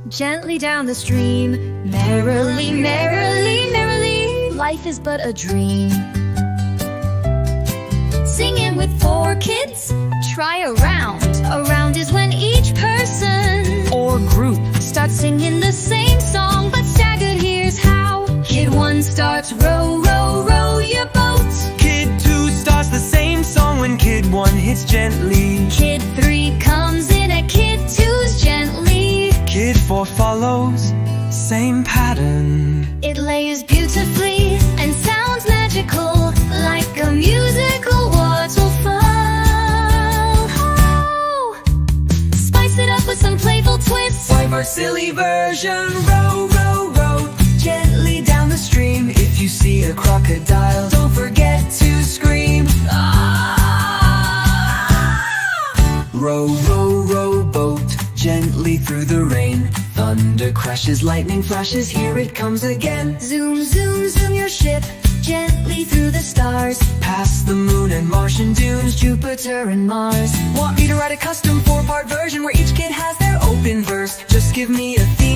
gently down the stream. Merrily, merrily, merrily, life is but a dream. Singing with 4 kids, try a round. A round is when each person or group starts singing the same song, but staggered, here's how. Kid 1 starts row, row, row your boat. Kid 2 starts the same song when Kid 1 hits gently. Kid 3 comes in at Kid 2's gently. Kid 4 follows, same pattern. It layers beautifully and sounds magical, like a musical waterfall. Oh, spice it up with some playful twists. Wipe our silly version. Row, row, row, gently down the stream. If you see a crocodile, don't forget to scream. Row, row, row boat, gently through the rain. Thunder crashes, lightning flashes, here it comes again. Zoom, zoom, zoom your ship gently through the stars. Past the moon and Martian dunes, Jupiter and Mars. Want me to write a custom 4-part version where each kid has their open verse? Just give me a theme